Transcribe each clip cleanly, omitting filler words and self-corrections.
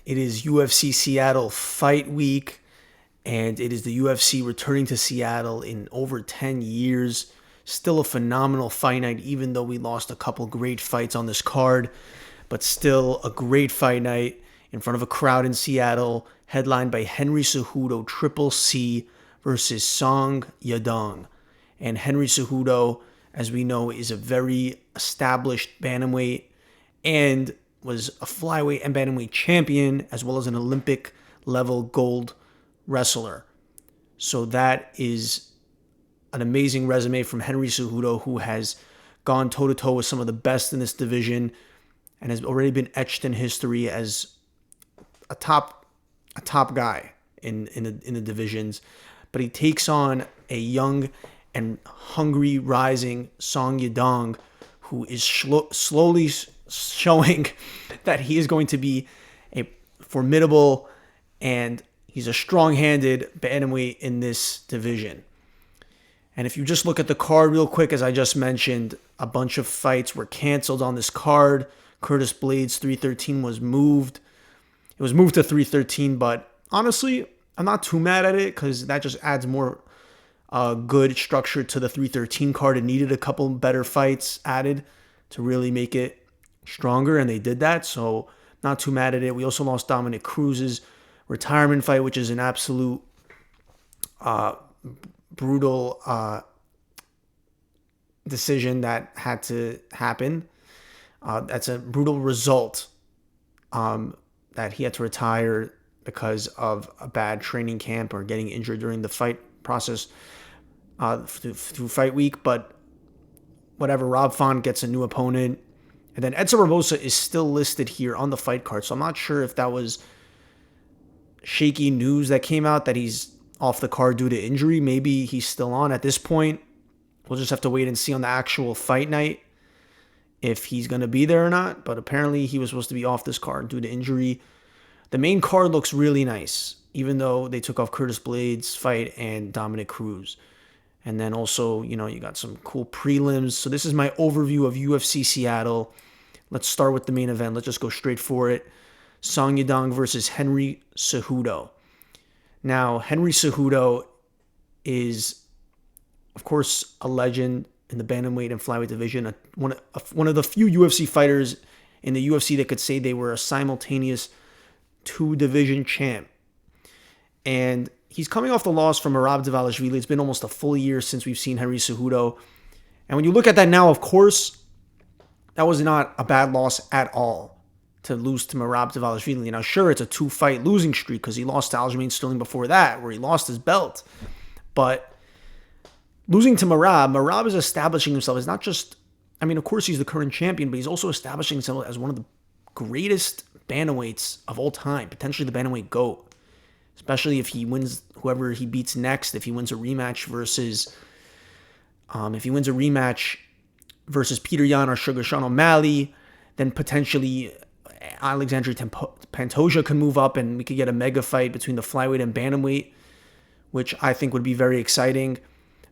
It is UFC Seattle fight week, and it is the UFC returning to Seattle in over 10 years. Still a phenomenal fight night, even though we lost a couple great fights on this card, but still a great fight night in front of a crowd in Seattle, headlined by Henry Cejudo, Triple C versus Song Yadong. And Henry Cejudo, as we know, is a very established bantamweight and was a flyweight and bantamweight champion, as well as an Olympic level gold wrestler. So that is an amazing resume from Henry Cejudo, who has gone toe-to-toe with some of the best in this division and has already been etched in history as a top guy in the divisions. But he takes on a young and hungry rising Song Yadong, who is slowly showing that he is going to be a formidable and he's a strong-handed bantamweight in this division. And if you just look at the card real quick, as I just mentioned, a bunch of fights were canceled on this card. Curtis Blades 313 was moved. It was moved to 313, but honestly, I'm not too mad at it because that just adds more good structure to the 313 card. It needed a couple better fights added to really make it stronger, and they did that, so not too mad at it. We also lost Dominic Cruz's retirement fight, which is an absolute brutal decision that had to happen. That's a brutal result that he had to retire because of a bad training camp or getting injured during the fight process through fight week. But whatever, Rob Font gets a new opponent. And then Edson Barboza is still listed here on the fight card. So I'm not sure if that was shaky news that came out that he's off the card due to injury. Maybe he's still on at this point. We'll just have to wait and see on the actual fight night if he's going to be there or not. But apparently he was supposed to be off this card due to injury. The main card looks really nice, even though they took off Curtis Blades' fight and Dominic Cruz. And then also, you got some cool prelims. So this is my overview of UFC Seattle. Let's start with the main event. Let's just go straight for it. Song Yadong versus Henry Cejudo. Now, Henry Cejudo is, of course, a legend in the bantamweight and flyweight division. One of the few UFC fighters in the UFC that could say they were a simultaneous two-division champ. And he's coming off the loss from Merab Dvalishvili. It's been almost a full year since we've seen Henry Cejudo. And when you look at that now, of course, that was not a bad loss at all to lose to Merab Dvalishvili. Now, sure, it's a two-fight losing streak because he lost to Aljamain Sterling before that, where he lost his belt. But losing to Merab is establishing himself as not just, of course he's the current champion, but he's also establishing himself as one of the greatest bantamweights of all time, potentially the bantamweight GOAT. Especially if he wins whoever he beats next, if he wins a rematch versus Peter Yan or Sugar Sean O'Malley, then potentially Alexandre Pantoja could move up and we could get a mega fight between the flyweight and bantamweight, which I think would be very exciting.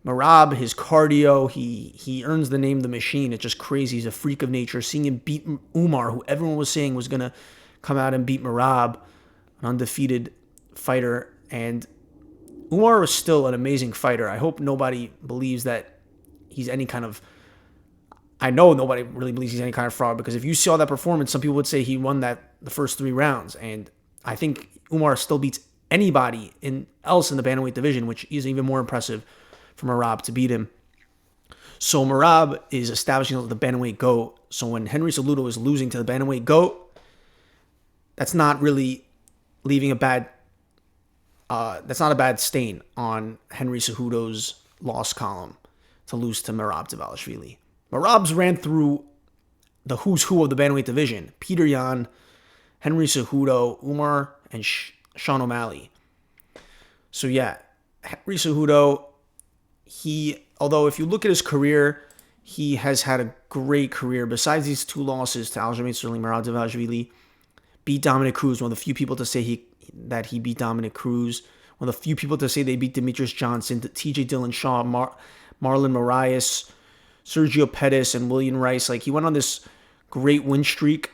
Merab, his cardio, he earns the name The Machine. It's just crazy. He's a freak of nature. Seeing him beat Umar, who everyone was saying was going to come out and beat Merab, an undefeated fighter, and Umar is still an amazing fighter. I hope nobody believes that he's any kind of... I know nobody really believes he's any kind of fraud, because if you saw that performance, some people would say he won the first 3 rounds, and I think Umar still beats anybody else in the bantamweight division, which is even more impressive for Merab to beat him. So Merab is establishing the bantamweight GOAT. So when Henry Cejudo is losing to the bantamweight GOAT, that's not really leaving a bad... that's not a bad stain on Henry Cejudo's loss column to lose to Merab Dvalishvili. Merab's ran through the who's who of the bantamweight division: Peter Yan, Henry Cejudo, Umar, and Sean O'Malley. So yeah, Henry Cejudo, although if you look at his career, he has had a great career. Besides these 2 losses to Aljamain Sterling, Merab Dvalishvili, beat Dominic Cruz, one of the few people to say he beat Dominic Cruz, one of the few people to say they beat Demetrius Johnson, TJ Dillashaw, Marlon Moraes, Sergio Pettis, and William Rice. He went on this great win streak,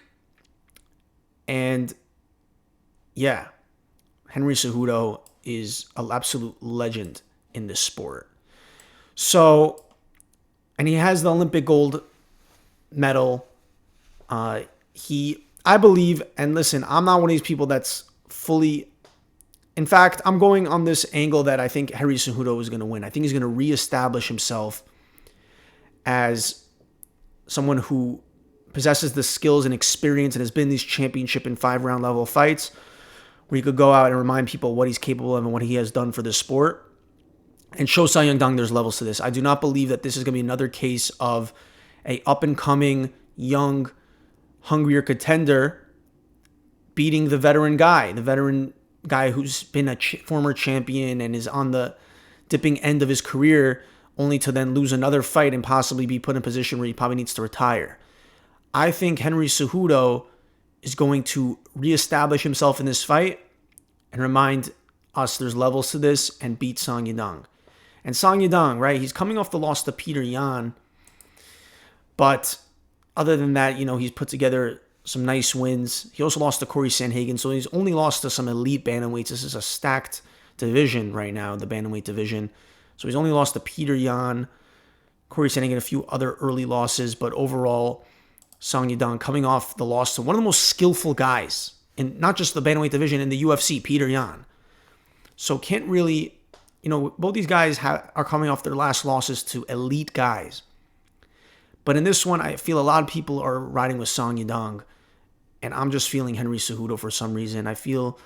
and yeah, Henry Cejudo is an absolute legend in this sport. So, and he has the Olympic gold medal. I believe, and listen, I'm not one of these people that's fully. In fact, I'm going on this angle that I think Henry Cejudo is going to win. I think he's going to reestablish himself as someone who possesses the skills and experience and has been in these championship and 5-round level fights where he could go out and remind people what he's capable of and what he has done for the sport and show Yadong there's levels to this. I do not believe that this is going to be another case of a up-and-coming, young, hungrier contender beating the veteran guy who's been a former champion and is on the dipping end of his career, only to then lose another fight and possibly be put in a position where he probably needs to retire. I think Henry Cejudo is going to reestablish himself in this fight and remind us there's levels to this and beat Song Yadong. And Song Yadong, right, he's coming off the loss to Peter Yan, but other than that, he's put together some nice wins. He also lost to Corey Sandhagen, so he's only lost to some elite bantamweights. This is a stacked division right now, the bantamweight division. So he's only lost to Peter Yan, Corey Sandhagen, a few other early losses, but overall, Song Yadong coming off the loss to one of the most skillful guys in not just the bantamweight division in the UFC, Peter Yan. So can't really, both these guys are coming off their last losses to elite guys. But in this one, I feel a lot of people are riding with Song Yadong, and I'm just feeling Henry Cejudo for some reason. I feel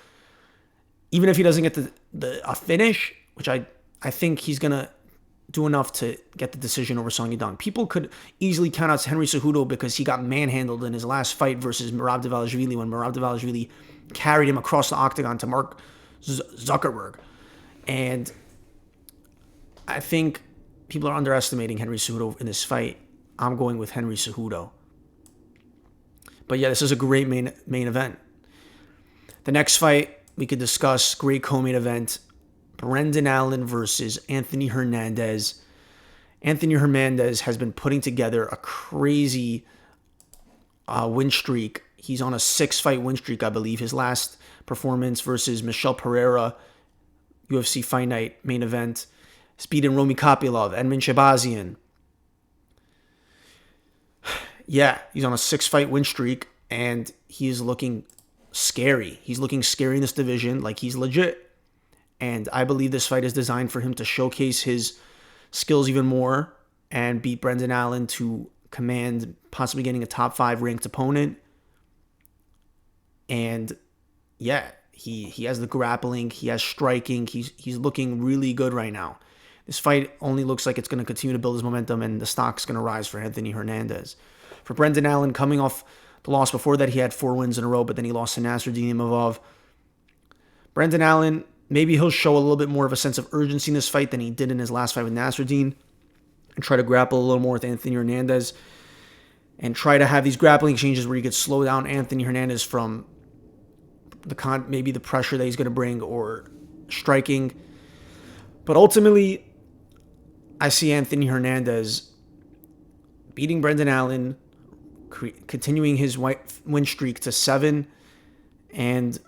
even if he doesn't get a finish, which I think he's going to do enough to get the decision over Song Yadong. People could easily count out Henry Cejudo because he got manhandled in his last fight versus Merab Dvalishvili when Merab Dvalishvili carried him across the octagon to Mark Zuckerberg. And I think people are underestimating Henry Cejudo in this fight. I'm going with Henry Cejudo. But yeah, this is a great main event. The next fight we could discuss, great co-main event, Brendan Allen versus Anthony Hernandez. Anthony Hernandez has been putting together a crazy win streak. He's on a 6-fight win streak, I believe. His last performance versus Michel Pereira, UFC Fight Night main event. He's beaten Romy Kopylov, Edmund Shabazian. Yeah, he's on a 6-fight win streak, and he is looking scary. He's looking scary in this division, like he's legit. And I believe this fight is designed for him to showcase his skills even more and beat Brendan Allen to command possibly getting a top 5 ranked opponent. And yeah, he has the grappling, he has striking, he's looking really good right now. This fight only looks like it's going to continue to build his momentum, and the stock's going to rise for Anthony Hernandez. For Brendan Allen, coming off the loss before that, he had 4 wins in a row, but then he lost to Nasruddin Imavov. Brendan Allen, maybe he'll show a little bit more of a sense of urgency in this fight than he did in his last fight with Nasruddin, and try to grapple a little more with Anthony Hernandez, and try to have these grappling exchanges where he could slow down Anthony Hernandez from maybe the pressure that he's going to bring or striking. But ultimately, I see Anthony Hernandez beating Brendan Allen, continuing his win streak to 7, and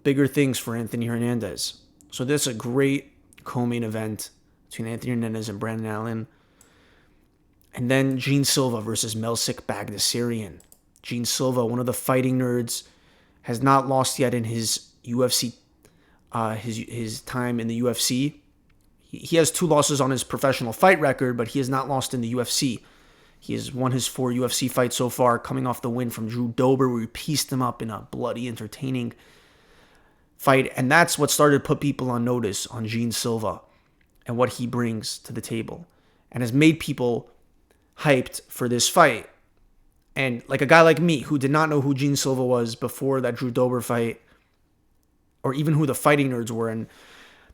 bigger things for Anthony Hernandez. So this is a great co-main event between Anthony Hernandez and Brendan Allen. And then Gene Silva versus Melsik Bagdasaryan. Gene Silva, one of the fighting nerds, has not lost yet in his UFC, his time in the UFC. He has 2 losses on his professional fight record, but he has not lost in the UFC. He has won his 4 UFC fights so far, coming off the win from Drew Dober, where he pieced him up in a bloody, entertaining fight. And that's what started to put people on notice on Gene Silva and what he brings to the table, and has made people hyped for this fight. And like a guy like me, who did not know who Gene Silva was before that Drew Dober fight, or even who the fighting nerds were. And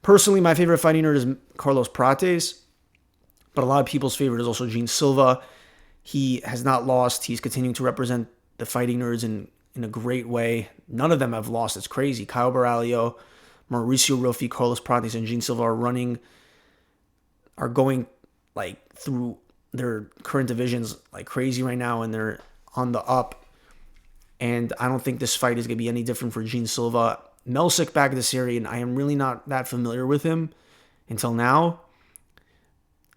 personally, my favorite fighting nerd is Carlos Prates, but a lot of people's favorite is also Gene Silva. He has not lost. He's continuing to represent the fighting nerds in a great way. None of them have lost. It's crazy. Kyle Baralio, Mauricio Rofi, Carlos Prates, and Gene Silva are going like through their current divisions like crazy right now, and they're on the up. And I don't think this fight is going to be any different for Gene Silva. Melsik Bagdasaryan, I am really not that familiar with him until now.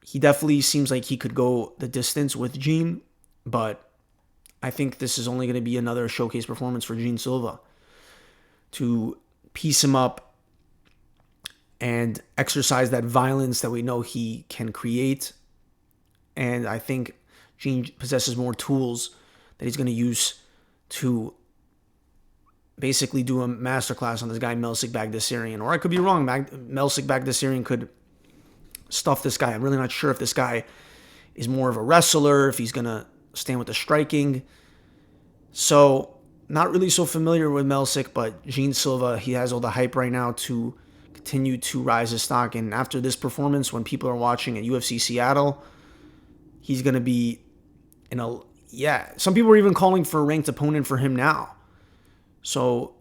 He definitely seems like he could go the distance with Gene, but I think this is only going to be another showcase performance for Gene Silva to piece him up and exercise that violence that we know he can create. And I think Gene possesses more tools that he's going to use to basically do a masterclass on this guy, Melsik Bagdasaryan. Or I could be wrong. Melsik Bagdasaryan could stuff this guy. I'm really not sure if this guy is more of a wrestler, if he's going to stand with the striking. So, not really so familiar with Melsik, but Gene Silva, he has all the hype right now to continue to rise his stock. And after this performance, when people are watching at UFC Seattle, he's going to be in a... Yeah, some people are even calling for a ranked opponent for him now. So,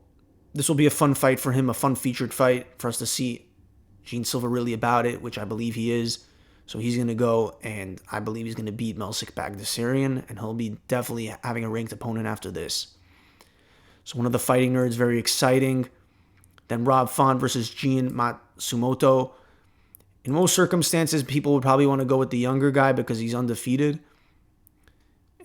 this will be a fun fight for him, a fun featured fight for us to see Gene Silva really about it, which I believe he is. So he's going to go, and I believe he's going to beat Melsik Bagdasaryan, and he'll be definitely having a ranked opponent after this. So one of the fighting nerds, very exciting. Then Rob Font versus Gene Matsumoto. In most circumstances, people would probably want to go with the younger guy because he's undefeated.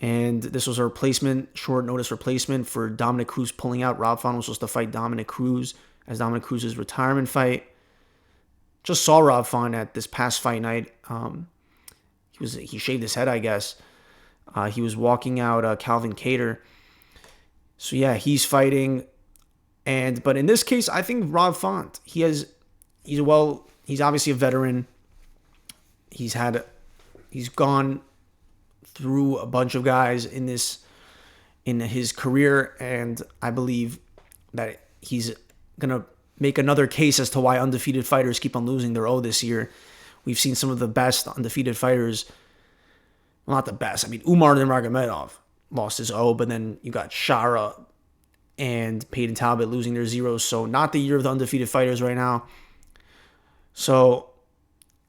And this was a replacement, short notice replacement for Dominic Cruz pulling out. Rob Font was supposed to fight Dominic Cruz as Dominic Cruz's retirement fight. Just saw Rob Font at this past fight night. He shaved his head, I guess. He was walking out Calvin Kattar. So yeah, he's fighting. But in this case, I think Rob Font, he's obviously a veteran. He's gone through a bunch of guys in his career, and I believe that he's gonna make another case as to why undefeated fighters keep on losing their O this year. We've seen some of the best undefeated fighters. Well, not the best. I mean, Umar Nurmagomedov lost his O, but then you got Shara and Peyton Talbot losing their zeros. So not the year of the undefeated fighters right now. So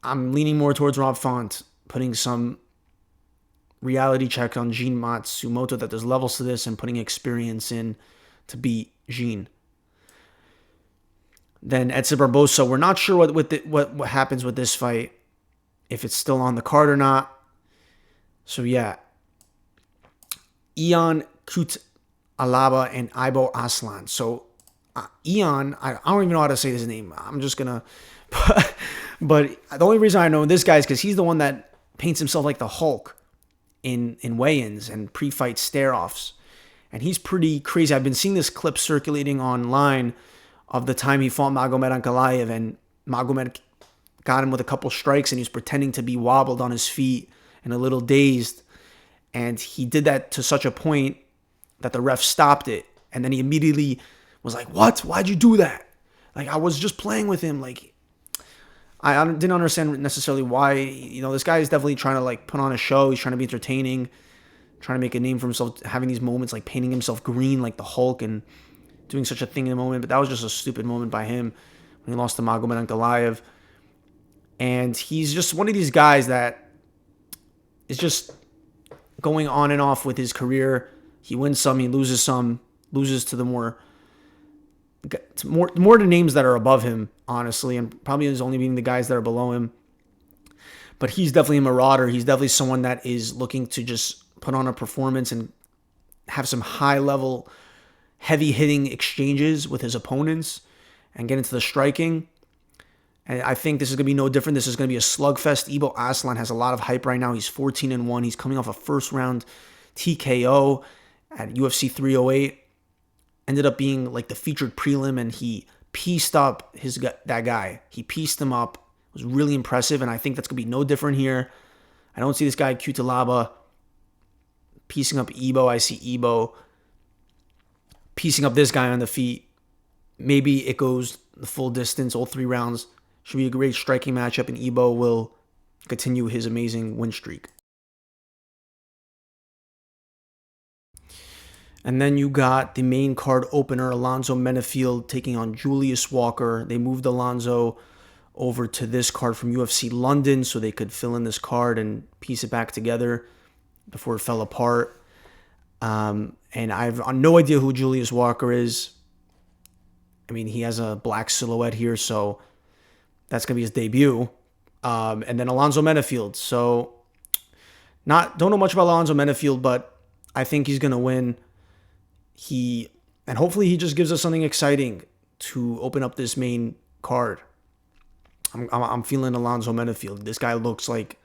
I'm leaning more towards Rob Font, putting some reality check on Gene Matsumoto that there's levels to this and putting experience in to beat Gene. Then Edson Barbosa, we're not sure what happens with this fight, if it's still on the card or not. So yeah, Ion Kutalaba and Ibo Aslan. So Ion, I don't even know how to say his name. I'm just gonna, but the only reason I know this guy is because he's the one that paints himself like the Hulk in weigh-ins and pre-fight stare-offs, and he's pretty crazy. I've been seeing this clip circulating online of the time he fought Magomed Ankalaev, and Magomed got him with a couple strikes, and he was pretending to be wobbled on his feet and a little dazed. And he did that to such a point that the ref stopped it. And then he immediately was like, "What? Why'd you do that? Like, I was just playing with him." Like, I didn't understand necessarily why. This guy is definitely trying to, like, put on a show. He's trying to be entertaining, trying to make a name for himself, having these moments, like painting himself green like the Hulk and doing such a thing in the moment. But that was just a stupid moment by him when he lost to Magomed Ankalaev. And he's just one of these guys that is just going on and off with his career. He wins some, he loses some, loses to the more to names that are above him, honestly, and probably is only being the guys that are below him. But he's definitely a marauder. He's definitely someone that is looking to just put on a performance and have some high-level, heavy-hitting exchanges with his opponents and get into the striking. And I think this is going to be no different. This is going to be a slugfest. Ibo Aslan has a lot of hype right now. He's 14-1. He's coming off a first-round TKO at UFC 308. Ended up being like the featured prelim, and he pieced up that guy. He pieced him up. It was really impressive, and I think that's going to be no different here. I don't see this guy, Kutalaba, piecing up Ibo. I see Ibo piecing up this guy on the feet. Maybe it goes the full distance, all 3 rounds. Should be a great striking matchup, and Ibo will continue his amazing win streak. And then you got the main card opener, Alonzo Menefield taking on Julius Walker. They moved Alonzo over to this card from UFC London so they could fill in this card and piece it back together before it fell apart. And I have no idea who Julius Walker is. I mean, he has a black silhouette here, so that's going to be his debut. And then Alonzo Menafield. So don't know much about Alonzo Menafield, but I think he's going to win. And hopefully he just gives us something exciting to open up this main card. I'm feeling Alonzo Menafield. This guy looks like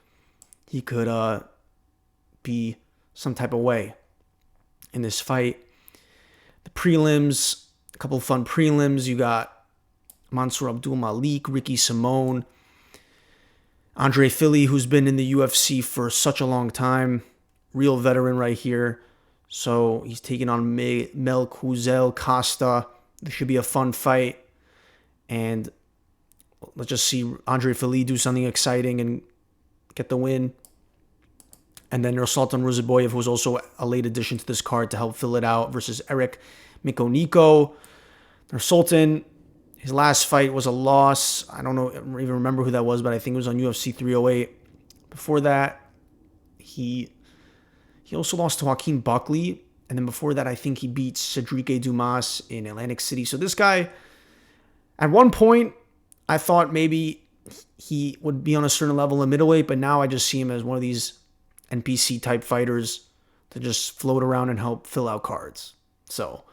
he could be some type of way in this fight. The prelims, a couple of fun prelims. You got Mansour Abdul Malik, Ricky Simone, Andre Philly, who's been in the UFC for such a long time. Real veteran right here. So he's taking on Melquizel Costa. This should be a fun fight. And let's just see Andre Philly do something exciting and get the win. And then Nursultan Ruziboyev, who was also a late addition to this card to help fill it out, versus Eric Mikoniko. Nursultan, his last fight was a loss. I don't even remember who that was, but I think it was on UFC 308. Before that, he also lost to Joaquin Buckley. And then before that, I think he beat Cedric Dumas in Atlantic City. So this guy, at one point, I thought maybe he would be on a certain level in middleweight, but now I just see him as one of these NPC-type fighters to just float around and help fill out cards. So,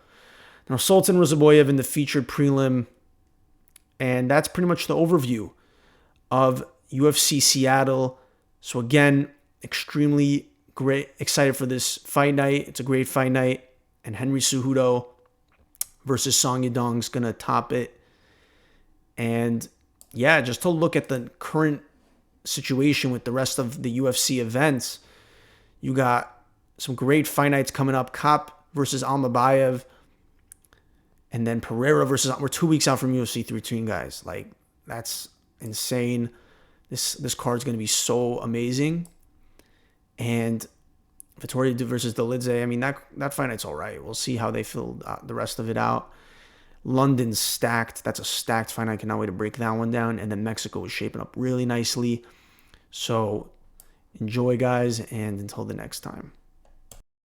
now Sultan Ruziboyev in the featured prelim. And that's pretty much the overview of UFC Seattle. So again, extremely great, excited for this fight night. It's a great fight night. And Henry Cejudo versus Song Yadong is going to top it. And yeah, just to look at the current situation with the rest of the UFC events, you got some great fight nights coming up. Kopp versus Almabayev. And then Pereira versus... We're 2 weeks out from UFC 313, guys. Like, that's insane. This card's going to be so amazing. And Vittoria versus Dolidze, I mean, that fight night's all right. We'll see how they fill the rest of it out. London's stacked. That's a stacked fight night. I cannot wait to break that one down. And then Mexico is shaping up really nicely. So enjoy, guys, and until the next time.